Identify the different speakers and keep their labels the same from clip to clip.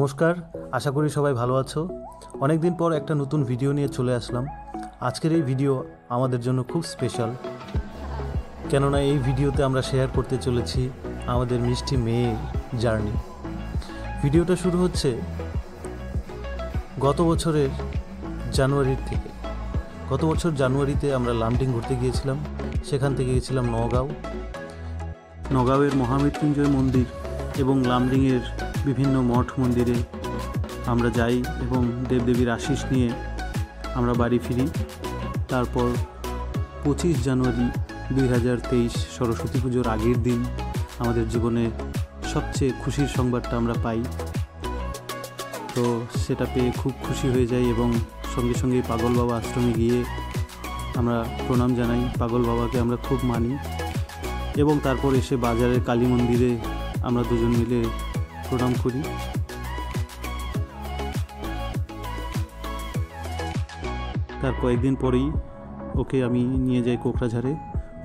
Speaker 1: নমস্কার, আশা করি সবাই ভালো আছো। অনেক দিন পর একটা নতুন ভিডিও নিয়ে চলে আসলাম। আজকের এই ভিডিও আমাদের জন্য খুব স্পেশাল, কেননা এই ভিডিওতে আমরা শেয়ার করতে চলেছি আমাদের মিষ্টি মেয়ের জার্নি। ভিডিওটা শুরু হচ্ছে গত বছরের জানুয়ারির থেকে। গত বছর জানুয়ারিতে আমরা লামডিং ঘুরতে গিয়েছিলাম। সেখান থেকে গিয়েছিলাম নগাঁওয়ের মহামৃত্যুঞ্জয় মন্দির এবং লামডিংয়ের বিভিন্ন মঠ মন্দিরে আমরা যাই এবং দেবদেবীর আশীষ নিয়ে আমরা বাড়ি ফিরি। তারপর 25 জানুয়ারি 2023 সরস্বতী পুজোর আগের দিন আমাদের জীবনে সবচেয়ে খুশির সংবাদটা আমরা পাই। তো সেটা পেয়ে খুব খুশি হয়ে যাই এবং সঙ্গে সঙ্গে পাগল বাবা আশ্রমে গিয়ে আমরা প্রণাম জানাই। পাগল বাবাকে আমরা খুব মানি এবং তারপর এসে বাজারের কালী মন্দিরে আমরা দুজন মিলে প্রণাম করি। তার কয়েকদিন পরেই ওকে আমি নিয়ে যাই কোকরাঝাড়ে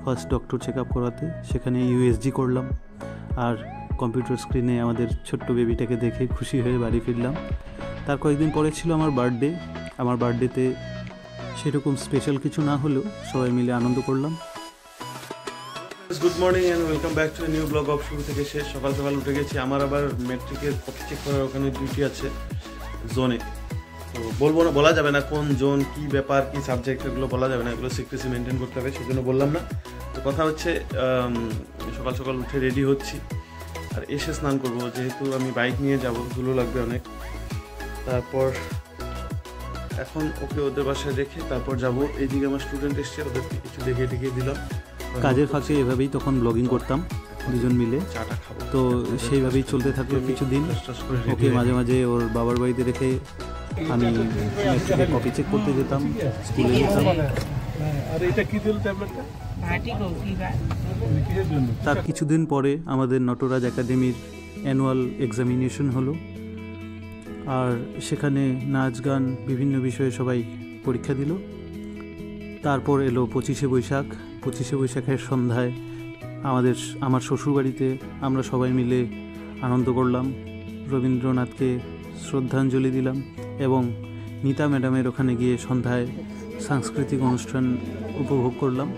Speaker 1: ফার্স্ট ডক্টর চেক আপ করাতে। সেখানে ইউএসজি করলাম আর কম্পিউটার স্ক্রিনে আমাদের ছোট্ট বেবিটাকে দেখে খুশি হয়ে বাড়ি ফিরলাম। তার কয়েকদিন পরে ছিল আমার বার্থডে। আমার বার্থডেতে সেরকম স্পেশাল কিছু না হলেও সবাই মিলে আনন্দ করলাম।
Speaker 2: Good morning and welcome back to a new blog of শুরু থেকে শেষ। সকাল সকাল উঠে গেছি। আমার আবার মেট্রিকের কপি চেক করার ওখানে ডিউটি আছে জোনে। তো বলা যাবে না কোন জোন, কি ব্যাপার, কি সাবজেক্ট, এগুলো বলা যাবে না, এগুলো সিক্রেসি মেনটেন করতে হবে, সেজন্য বললাম না। তো কথা হচ্ছে সকাল সকাল উঠে রেডি হচ্ছি আর এসে স্নান করবো, যেহেতু আমি বাইক নিয়ে যাব, ধুলো লাগবে অনেক। তারপর এখন ওকে ওদের বাসায় রেখে তারপর যাব। এইদিকে আমার স্টুডেন্ট এসছে, ওদেরকে কিছু দেখিয়ে দিলাম।
Speaker 1: কাজের ফাঁকে এভাবেই তখন ব্লগিং করতাম দুজন মিলে।
Speaker 2: চাটা খাবো,
Speaker 1: তো সেইভাবেই চলতে থাকলো কিছুদিন। ওকে মাঝে মাঝে ওর বাবার বাড়িতে রেখে আমি মেট্রিকে কপি চেক করতে যেতাম, স্কুলে যেতাম। তার কিছুদিন পরে আমাদের নটরাজ একাডেমির অ্যানুয়াল এক্সামিনেশন হলো আর সেখানে নাচ গান বিভিন্ন বিষয়ে সবাই পরীক্ষা দিল। তারপর এলো 25শে বৈশাখ। 25শে বৈশাখের সন্ধ্যায় আমার শ্বশুরবাড়িতে আমরা সবাই মিলে আনন্দ করলাম। রবীন্দ্রনাথকে শ্রদ্ধাঞ্জলি দিলাম এবং নিতা ম্যাডামের ওখানে গিয়ে সন্ধ্যায় সাংস্কৃতিক অনুষ্ঠান উপভোগ করলাম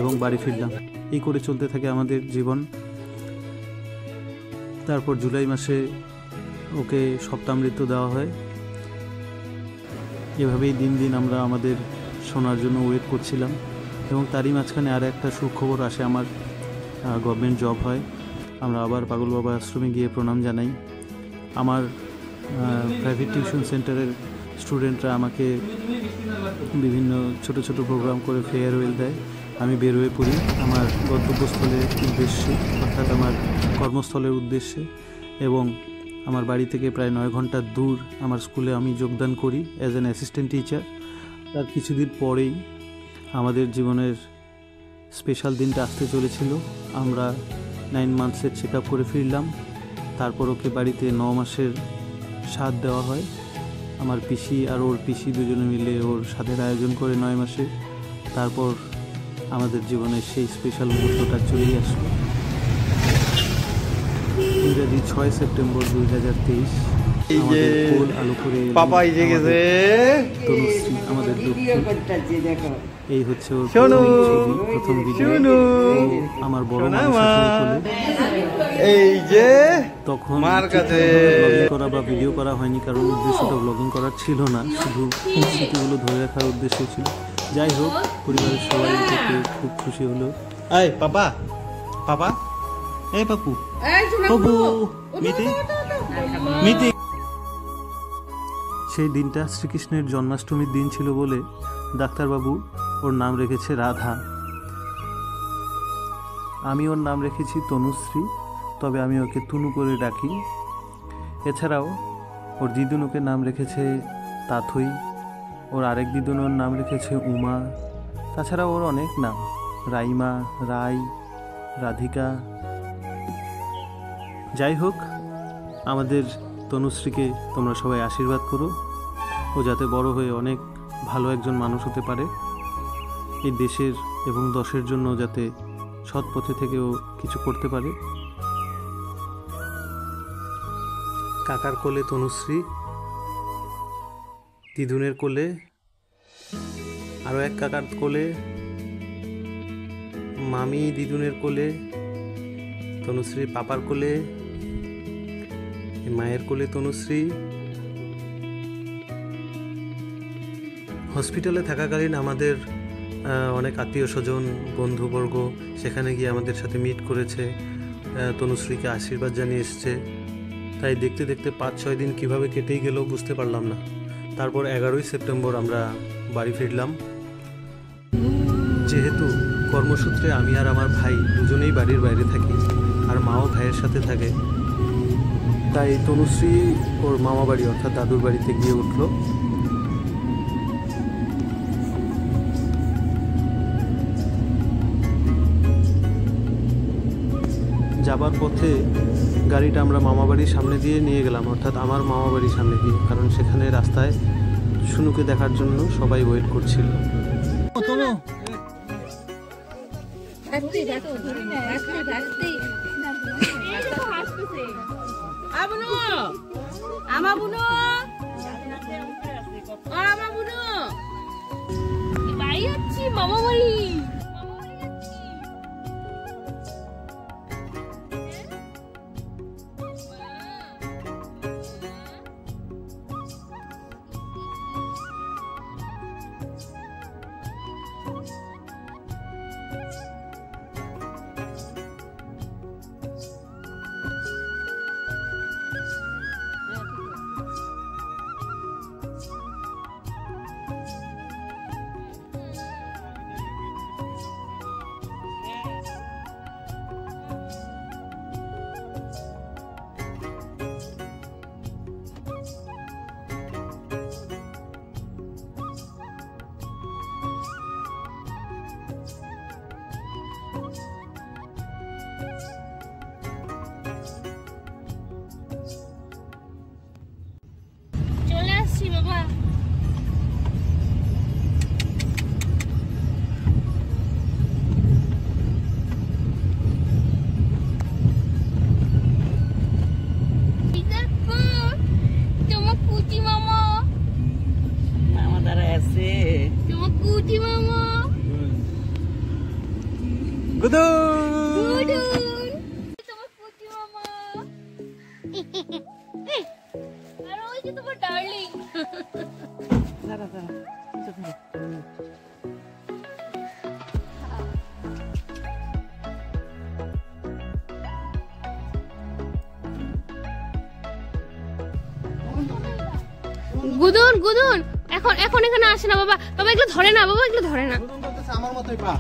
Speaker 1: এবং বাড়ি ফিরলাম। এই করে চলতে থাকে আমাদের জীবন। তারপর জুলাই মাসে ওকে সপ্তামৃত্য দেওয়া হয়। এভাবেই দিন দিন আমরা আমাদের শোনার জন্য ওয়েট করছিলাম এবং তারই মাঝখানে আর একটা সুখবর আসে, আমার গভর্নমেন্ট জব হয়। আমরা আবার পাগল বাবা আশ্রমে গিয়ে প্রণাম জানাই। আমার প্রাইভেট টিউশন সেন্টারের স্টুডেন্টরা আমাকে বিভিন্ন ছোট ছোট প্রোগ্রাম করে ফেয়ারওয়েল দেয়। আমি বের হয়ে পড়ি আমার গন্তব্যস্থলের উদ্দেশ্যে, অর্থাৎ আমার কর্মস্থলের উদ্দেশ্যে, এবং আমার বাড়ি থেকে প্রায় 9 ঘন্টা দূর আমার স্কুলে আমি যোগদান করি অ্যাজ অ্যান অ্যাসিস্ট্যান্ট টিচার। তার কিছুদিন পরেই আমাদের জীবনের স্পেশাল দিনটা আসতে চলেছিল। আমরা 9 মান্থসের চেক আপ করে ফিরলাম। তারপর ওকে বাড়িতে 9 মাসের স্বাদ দেওয়া হয়। আমার পিসি আর ওর পিসি দুজনে মিলে ওর স্বাদের আয়োজন করে 9 মাসে। তারপর আমাদের জীবনের সেই স্পেশাল মুহূর্তটা চলেই আসলো। ইংরেজি 6 সেপ্টেম্বর 2023 আমাদের কোল আলো করে তনুশ্রী, আমাদের এই হচ্ছে ওর প্রথম ভিডিও। আমার বড় এই যে তখন ব্লগিং করা বা ভিডিও করা হয়নি, কারণ উদ্দেশ্যটা ব্লগিং করার ছিল না, শুধু স্মৃতিগুলো ধরে রাখার উদ্দেশ্য ছিল। যাই হোক, পরিবারের সবাই দেখে খুব খুশি হলো। এই পাপা, পাপা, এই পাপু, পাপু, মিতি। সেই দিনটা শ্রীকৃষ্ণের জন্মাষ্টমীর দিন ছিল বলে ডাক্তারবাবু ওর নাম রেখেছে রাধা। আমি ওর নাম রেখেছি তনুশ্রী, তবে আমি ওকে তুনু করে ডাকি। এছাড়াও ওর দিদুন ওকে নাম রেখেছে তাথই, ওর আরেক দিদুন ওর নাম রেখেছে উমা। তাছাড়া ওর অনেক নাম, রাইমা, রাই, রাধিকা। যাই হোক, আমাদের তনুশ্রীকে তোমরা সবাই আশীর্বাদ করো, ও যাতে বড় হয়ে অনেক ভালো একজন মানুষ হতে পারে, এই দেশের এবং দশের জন্য যাতে সৎ পথে থেকেও কিছু করতে পারে। কাকার কোলে তনুশ্রী, দিদুনের কোলে আরও এক কাকার কোলে, মামি দিদুনের কোলে, তনুশ্রীর পাপার কোলে, মায়ের কোলে তনুশ্রী। হসপিটালে থাকাকালীন আমাদের অনেক আত্মীয় স্বজন বন্ধুবর্গ সেখানে গিয়ে আমাদের সাথে মিট করেছে, তনুশ্রীকে আশীর্বাদ জানিয়ে এসছে। তাই দেখতে দেখতে 5-6 দিন কিভাবে কেটেই গেল বুঝতে পারলাম না। তারপর 11ই সেপ্টেম্বর আমরা বাড়ি ফিরলাম। যেহেতু কর্মসূত্রে আমি আর আমার ভাই দুজনেই বাড়ির বাইরে থাকি, আর মাও ভাইয়ের সাথে থাকে, তাই তনুশ্রী ওর মামা বাড়ি অর্থাৎ দাদুর বাড়িতে গিয়ে উঠলো। যাবার পথে গাড়িটা আমরা মামা বাড়ির সামনে দিয়ে নিয়ে গেলাম, অর্থাৎ আমার মামা বাড়ির সামনে দিয়ে, কারণ সেখানে রাস্তায় শুনুকে দেখার জন্য সবাই ওয়েট করছিল।
Speaker 3: মামা বাড়ি চলে আসছি বাবা। তোমার কুচি মামা,
Speaker 4: মামা দ্বারা আছে
Speaker 3: তোমার কুচি মামা গুডুন, তোমার কুচি মামা। আর ওই যে তোমার ডার্লিং।
Speaker 4: দাঁড়া দাঁড়া
Speaker 3: গুদুন গুদুন এখন এখন এখানে আসে না বাবা, বাবা এগুলো ধরে না, বাবা এগুলো ধরে না।
Speaker 2: আমার মতোই পা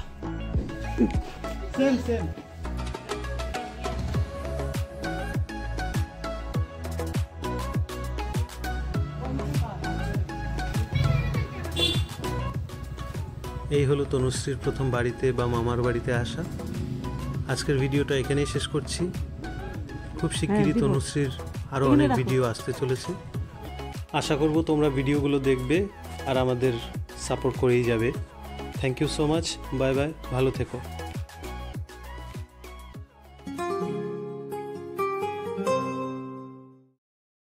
Speaker 2: সেম সেম।
Speaker 1: এই হলো তনুশ্রীর প্রথম বাড়িতে বা মামার বাড়িতে আসা। আজকের ভিডিওটা এখানেই শেষ করছি। খুব শিগগিরই তনুশ্রীর আরও অনেক ভিডিও আসতে চলেছে। আশা করব তোমরা ভিডিওগুলো দেখবে আর আমাদের সাপোর্ট করেই যাবে। Thank you so much, bye bye, ভালো থেকো।